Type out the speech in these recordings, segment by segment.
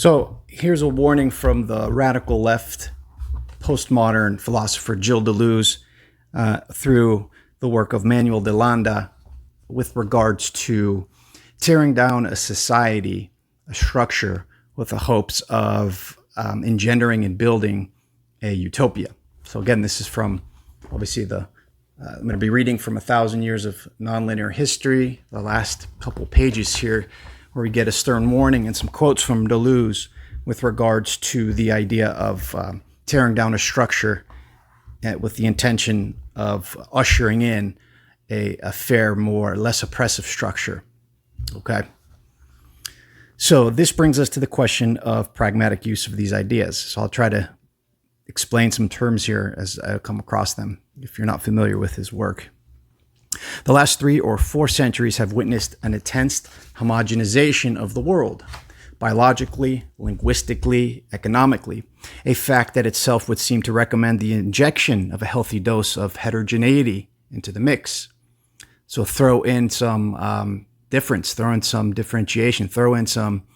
So here's a warning from the radical left postmodern philosopher Gilles Deleuze through the work of Manuel DeLanda with regards to tearing down a society, a structure, with the hopes of engendering and building a utopia. So again, this is from obviously I'm going to be reading from 1,000 Years of Nonlinear History, the last couple pages here, where we get a stern warning and some quotes from Deleuze with regards to the idea of tearing down a structure with the intention of ushering in a fair, less oppressive structure. Okay. So this brings us to the question of pragmatic use of these ideas. So I'll try to explain some terms here as I come across them, if you're not familiar with his work. The last 3 or 4 centuries have witnessed an intense homogenization of the world, biologically, linguistically, economically, a fact that itself would seem to recommend the injection of a healthy dose of heterogeneity into the mix. So throw in some difference, throw in some differentiation, throw in some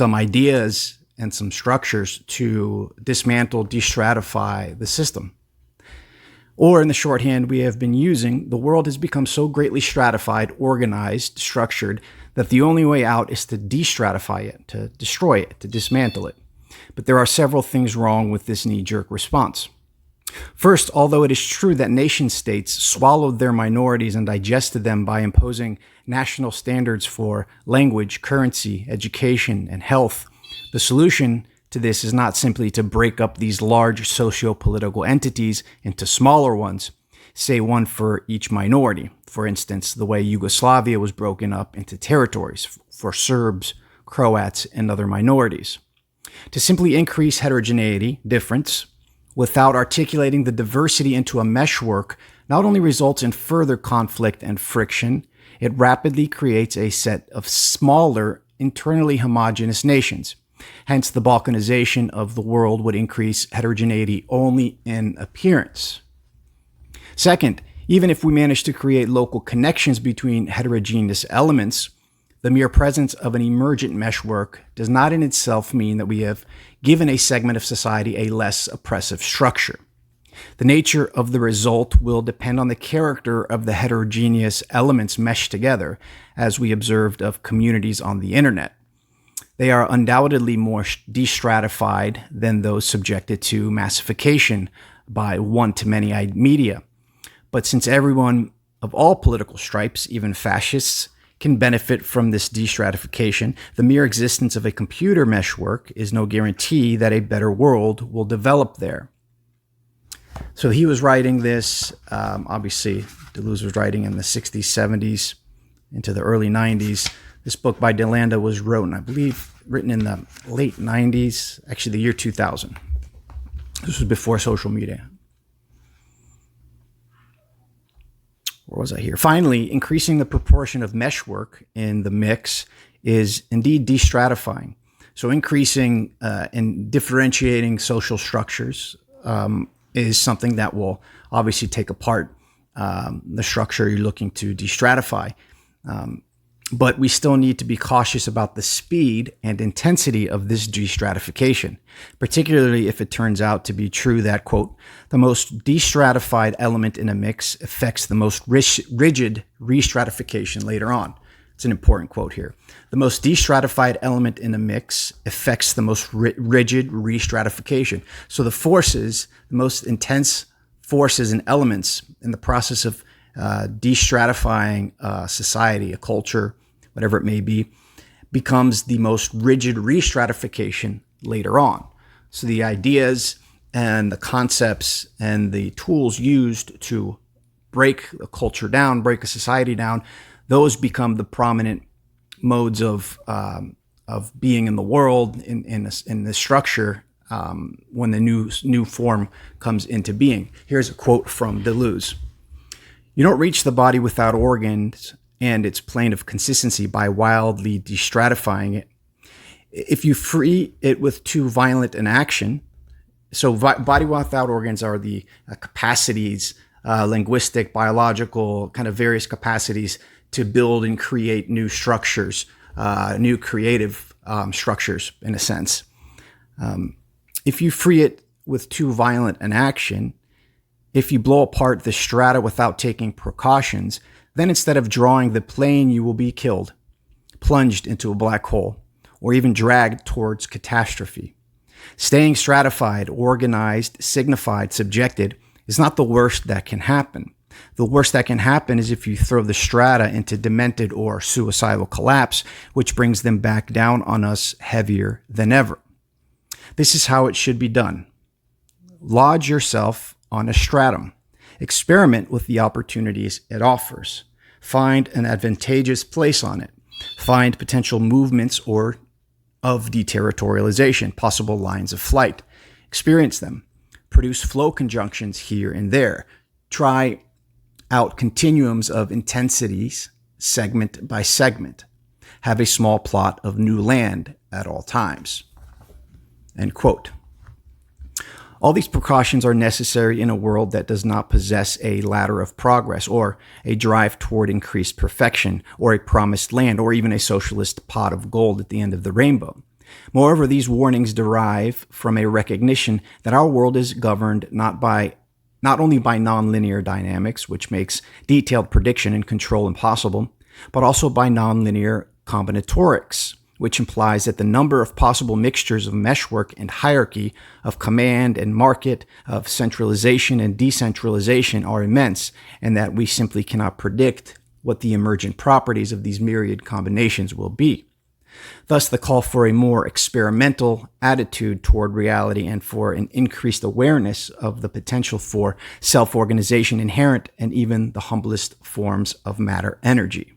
ideas and some structures to dismantle, destratify the system. Or in the shorthand we have been using, the world has become so greatly stratified, organized, structured, that the only way out is to destratify it, to destroy it, to dismantle it. But there are several things wrong with this knee-jerk response. First, although it is true that nation states swallowed their minorities and digested them by imposing national standards for language, currency, education, and health, the solution to this is not simply to break up these large socio-political entities into smaller ones, say one for each minority. For instance, the way Yugoslavia was broken up into territories for Serbs, Croats, and other minorities. To simply increase heterogeneity, difference, without articulating the diversity into a meshwork not only results in further conflict and friction, it rapidly creates a set of smaller, internally homogeneous nations. Hence, the balkanization of the world would increase heterogeneity only in appearance. Second, even if we manage to create local connections between heterogeneous elements, the mere presence of an emergent meshwork does not in itself mean that we have given a segment of society a less oppressive structure. The nature of the result will depend on the character of the heterogeneous elements meshed together, as we observed of communities on the internet. They are undoubtedly more destratified than those subjected to massification by one-to-many media. But since everyone of all political stripes, even fascists, can benefit from this destratification, the mere existence of a computer meshwork is no guarantee that a better world will develop there. So he was writing this, obviously Deleuze was writing in the 60s, 70s, into the early 90s. This book by DeLanda was written in the late 90s, actually the year 2000. This was before social media. Where was I here? Finally, increasing the proportion of meshwork in the mix is indeed destratifying. So increasing and differentiating social structures is something that will obviously take apart the structure you're looking to destratify. But we still need to be cautious about the speed and intensity of this destratification, particularly if it turns out to be true that, quote, the most destratified element in a mix affects the most rigid restratification later on. It's an important quote here. The most destratified element in a mix affects the most rigid restratification. So the forces, the most intense forces and elements in the process of destratifying a society, a culture, whatever it may be, becomes the most rigid restratification later on. So the ideas and the concepts and the tools used to break a culture down, break a society down, those become the prominent modes of being in the world, in the structure, when the new form comes into being. Here's a quote from Deleuze. You don't reach the body without organs and its plane of consistency by wildly destratifying it. If you free it with too violent an action, so body without organs are the capacities, linguistic, biological, kind of various capacities to build and create new structures new creative structures, in a sense. If you free it with too violent an action, if you blow apart the strata without taking precautions, then instead of drawing the plane, you will be killed, plunged into a black hole, or even dragged towards catastrophe. Staying stratified, organized, signified, subjected is not the worst that can happen. The worst that can happen is if you throw the strata into demented or suicidal collapse, which brings them back down on us heavier than ever. This is how it should be done. Lodge yourself on a stratum. Experiment with the opportunities it offers. Find an advantageous place on it. Find potential movements or of deterritorialization, possible lines of flight. Experience them. Produce flow conjunctions here and there. Try out continuums of intensities, segment by segment. Have a small plot of new land at all times. End quote. All these precautions are necessary in a world that does not possess a ladder of progress or a drive toward increased perfection or a promised land or even a socialist pot of gold at the end of the rainbow. Moreover, these warnings derive from a recognition that our world is governed not only by nonlinear dynamics, which makes detailed prediction and control impossible, but also by nonlinear combinatorics, which implies that the number of possible mixtures of meshwork and hierarchy, of command and market, of centralization and decentralization are immense, and that we simply cannot predict what the emergent properties of these myriad combinations will be. Thus, the call for a more experimental attitude toward reality and for an increased awareness of the potential for self-organization inherent in even the humblest forms of matter energy.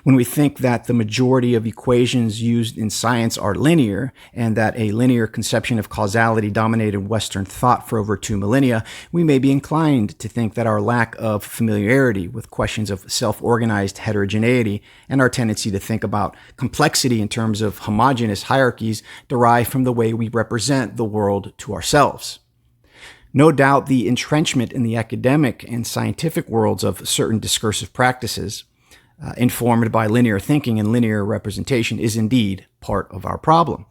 When we think that the majority of equations used in science are linear and that a linear conception of causality dominated Western thought for over 2 millennia, we may be inclined to think that our lack of familiarity with questions of self-organized heterogeneity and our tendency to think about complexity in terms of homogeneous hierarchies derive from the way we represent the world to ourselves. No doubt the entrenchment in the academic and scientific worlds of certain discursive practices informed by linear thinking and linear representation is indeed part of our problem.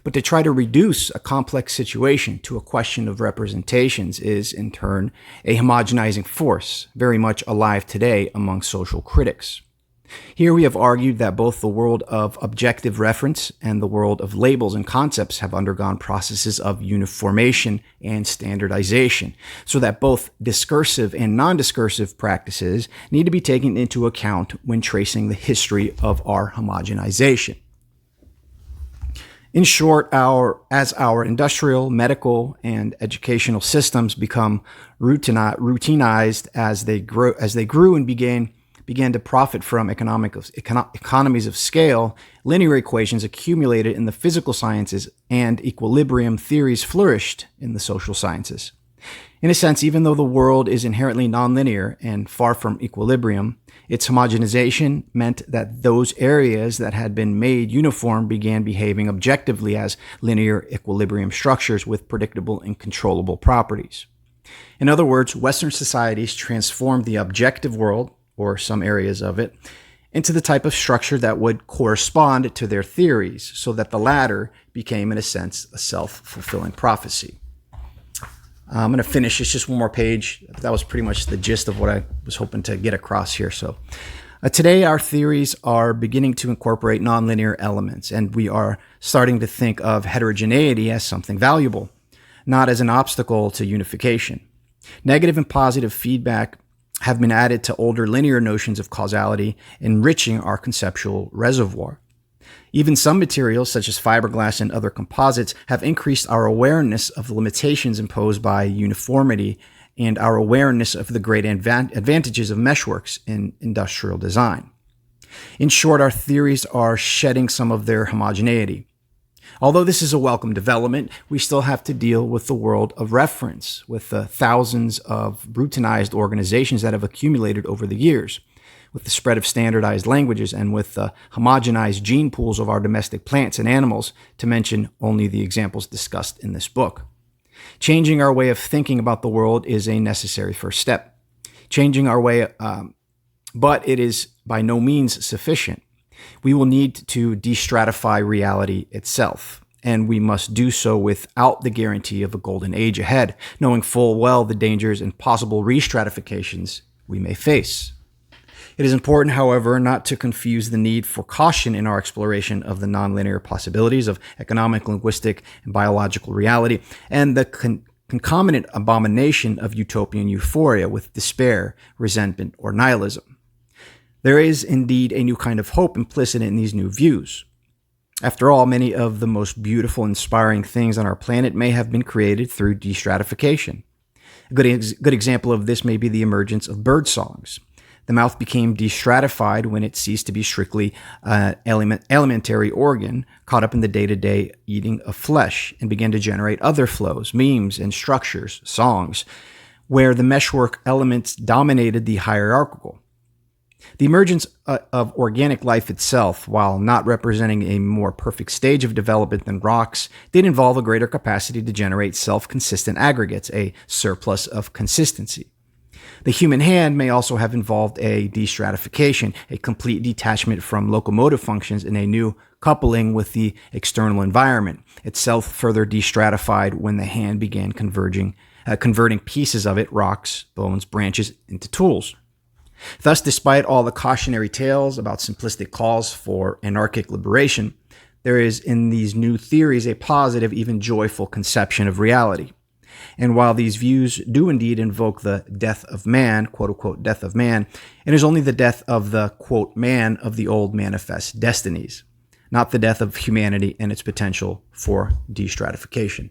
But to try to reduce a complex situation to a question of representations is, in turn, a homogenizing force, very much alive today among social critics. Here we have argued that both the world of objective reference and the world of labels and concepts have undergone processes of uniformation and standardization, so that both discursive and non-discursive practices need to be taken into account when tracing the history of our homogenization. In short, as our industrial, medical, and educational systems become routinized as they grew and began to profit from economies of scale, linear equations accumulated in the physical sciences and equilibrium theories flourished in the social sciences. In a sense, even though the world is inherently nonlinear and far from equilibrium, its homogenization meant that those areas that had been made uniform began behaving objectively as linear equilibrium structures with predictable and controllable properties. In other words, Western societies transformed the objective world, or some areas of it, into the type of structure that would correspond to their theories, so that the latter became, in a sense, a self-fulfilling prophecy. I'm going to finish. It's just one more page. That was pretty much the gist of what I was hoping to get across here. So today, our theories are beginning to incorporate nonlinear elements, and we are starting to think of heterogeneity as something valuable, not as an obstacle to unification. Negative and positive feedback have been added to older linear notions of causality, enriching our conceptual reservoir. Even some materials, such as fiberglass and other composites, have increased our awareness of the limitations imposed by uniformity and our awareness of the great advantages of meshworks in industrial design. In short, our theories are shedding some of their homogeneity. Although this is a welcome development, we still have to deal with the world of reference, with the thousands of routinized organizations that have accumulated over the years, with the spread of standardized languages, and with the homogenized gene pools of our domestic plants and animals, to mention only the examples discussed in this book. Changing our way of thinking about the world is a necessary first step. But it is by no means sufficient. We will need to destratify reality itself, and we must do so without the guarantee of a golden age ahead, knowing full well the dangers and possible re-stratifications we may face. It is important, however, not to confuse the need for caution in our exploration of the nonlinear possibilities of economic, linguistic, and biological reality, and the concomitant abomination of utopian euphoria with despair, resentment, or nihilism. There is indeed a new kind of hope implicit in these new views. After all, many of the most beautiful, inspiring things on our planet may have been created through destratification. A good example of this may be the emergence of bird songs. The mouth became destratified when it ceased to be strictly an alimentary organ caught up in the day-to-day eating of flesh and began to generate other flows, memes, and structures, songs, where the meshwork elements dominated the hierarchical. The emergence of organic life itself, while not representing a more perfect stage of development than rocks, did involve a greater capacity to generate self-consistent aggregates, a surplus of consistency. The human hand may also have involved a destratification, a complete detachment from locomotive functions and a new coupling with the external environment, itself further destratified when the hand began converting pieces of it, rocks, bones, branches, into tools. Thus, despite all the cautionary tales about simplistic calls for anarchic liberation, there is in these new theories a positive, even joyful conception of reality. And while these views do indeed invoke the death of man, quote-unquote death of man, it is only the death of the, quote, man of the old manifest destinies, not the death of humanity and its potential for destratification.